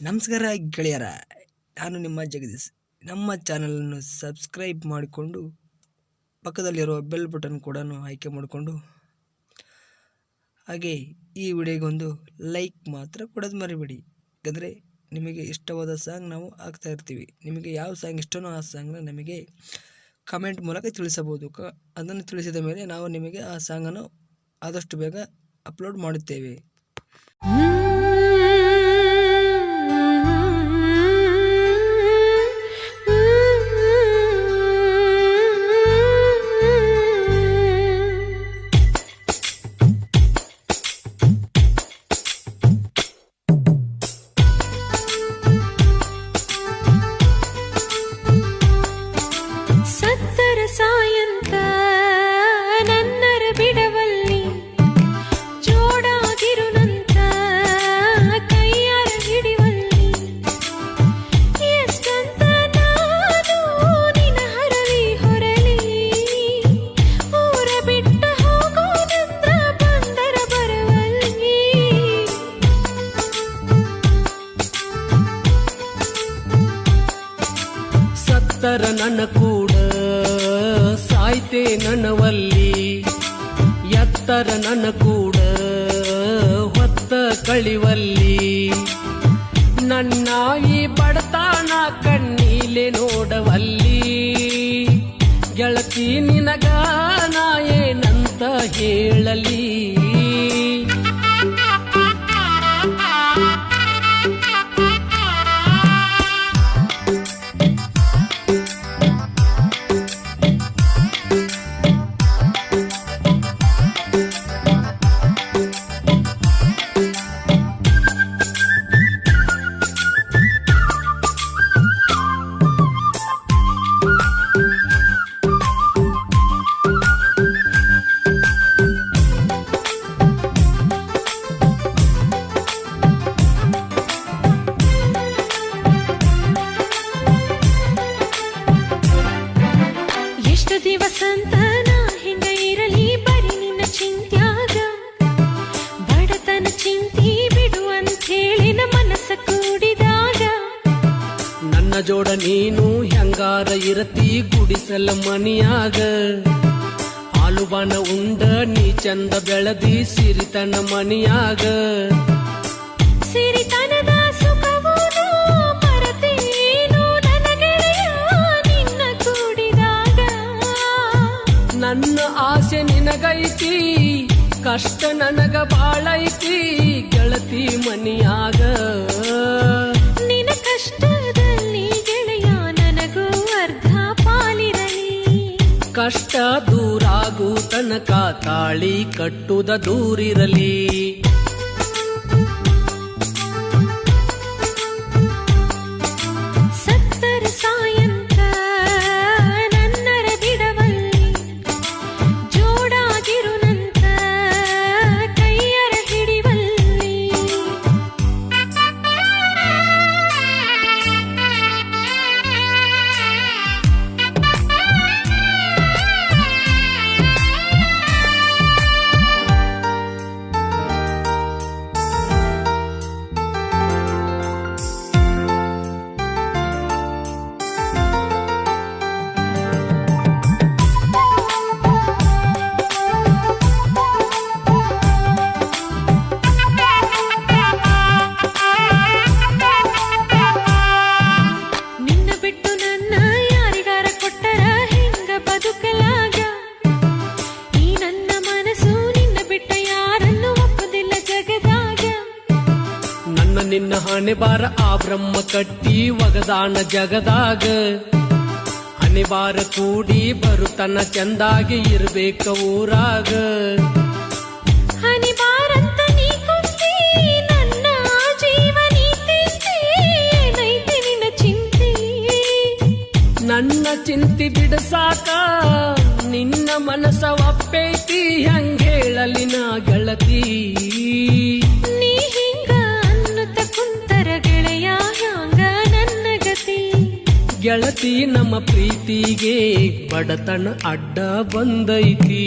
ನಮಸ್ಕಾರ ಗೆಳೆಯರ, ನಾನು ನಿಮ್ಮ ಜಗದೀಶ್. ನಮ್ಮ ಚಾನಲನ್ನು ಸಬ್ಸ್ಕ್ರೈಬ್ ಮಾಡಿಕೊಂಡು ಪಕ್ಕದಲ್ಲಿರುವ ಬೆಲ್ ಬಟನ್ ಕೂಡ ಆಯ್ಕೆ ಮಾಡಿಕೊಂಡು ಹಾಗೆ ಈ ವಿಡಿಯೋಗೊಂದು ಲೈಕ್ ಮಾತ್ರ ಕೊಡೋದು ಮರಿಬೇಡಿ. ಯಾಕಂದರೆ ನಿಮಗೆ ಇಷ್ಟವಾದ ಸಾಂಗ್ ನಾವು ಹಾಕ್ತಾ ಇರ್ತೀವಿ. ನಿಮಗೆ ಯಾವ ಸಾಂಗ್ ಇಷ್ಟನೋ ಆ ಸಾಂಗ್ನ ನಮಗೆ ಕಮೆಂಟ್ ಮೂಲಕ ತಿಳಿಸಬಹುದು. ಅದನ್ನು ತಿಳಿಸಿದ ಮೇಲೆ ನಾವು ನಿಮಗೆ ಆ ಸಾಂಗನ್ನು ಆದಷ್ಟು ಬೇಗ ಅಪ್ಲೋಡ್ ಮಾಡುತ್ತೇವೆ. ಸಾಯಂತ ನನ್ನರ ಬಿಡವಲ್ಲಿ ಜೋಡಾಗಿರುನಂತ ಕೈಯಾರ ಹಿಡಿವಲ್ಲಿ ಎಷ್ಟಂತ ನಾನು ನಿನ್ನ ಹರಳಿ ಹೊರಲಿ ಊರ ಬಿಟ್ಟು ಹೋಗೋದಂತ ಬಂದರ ಬರವಲ್ಲಿ ಸತ್ತರ ನನ್ನ ಕೂಡ ಸಾಯ್ತೆ ನನ್ನವಲ್ಲಿ ಎತ್ತರ ನನ್ನ ಕೂಡ ಹೊತ್ತ ಕಳಿವಲ್ಲಿ ನನ್ನ ಈ ಬಡತಾನ ಕಣ್ಣೀಲೆ ನೋಡವಲ್ಲಿ ಗೆಳತಿ ನಿನಗ ನಾ ಏನಂತ ಹೇಳಲಿ. ದಿವಸಂತ ನಾ ಹಿಂಗ ಇರಲಿ ಬರೀ ನಿನ್ನ ಚಿಂತ್ಯಾಗ ಬಡತನ ಚಿಂತಿ ಬಿಡು ಅಂತ ಹೇಳಿನ ಮನಸ್ಸ ಕೂಡಿದಾಗ ನನ್ನ ಜೋಡ ನೀನು ಹೆಂಗಾರ ಇರತಿ ಗುಡಿಸಲ ಮನಿಯಾಗ ಹಾಲುಬಾನ ಉಂಡ ನೀ ಚಂದ ಬೆಳದಿ ಸಿರಿತನ ಮನಿಯಾಗ ಸಿರಿತನದ ಸುಖವೂ ಮರತೇನು ನನ್ನ ಗೆಳೆಯ ನಿನ್ನ ಕೂಡಿದಾಗ ನನ್ನ ಆಸೆ ನಿನಗೈತಿ ಕಷ್ಟ ನನಗ ಬಾಳೈತಿ ಗೆಳತಿ ಮನಿಯಾಗ ನಿನ್ನ ಕಷ್ಟದಲ್ಲಿ ಗೆಳೆಯ ನನಗೂ ಅರ್ಧ ಪಾಲಿರಲಿ ಕಷ್ಟ ದೂರಾಗು ತನಕ ತಾಳಿ ಕಟ್ಟುದ ದೂರಿರಲಿ. ಸತ್ತರ ಸಾಯಂತ ನನ್ನರ ಬಿಡವಲ್ಲಿ ಜೋಡಾಗಿರುನಂತ ಕೈಯರ ಹಿಡಿವಲ್ಲಿ ನಿನ್ನ ಹಣೆ ಬಾರ ಆ ಬ್ರಹ್ಮ ಕಟ್ಟಿ ಒಗದಾನ ಜಗದಾಗ ಹಣೆ ಬಾರ ಕೂಡಿ ಬರುತನ ಚಂದಾಗಿ ಇರ್ಬೇಕ ಊರಾಗ ಹಣೆ ಬಾರಂತ ನೀ ಕುಂತಿ ನನ್ನ ಜೀವನಿ ತಿಂತಿ ಏನೈತಿ ನಿನ್ನ ಚಿಂತಿ ನನ್ನ ಚಿಂತಿ ಬಿಡಸಾಕ ನಿನ್ನ ಮನಸ ಒಪ್ಪೈತಿ ಹಂಗೇಳಲಿ ನಾ ಗೆಳತಿ ಗೆಳತಿ ನಮ್ಮ ಪ್ರೀತಿಗೆ ಬಡತನ ಅಡ್ಡ ಬಂದೈತಿ.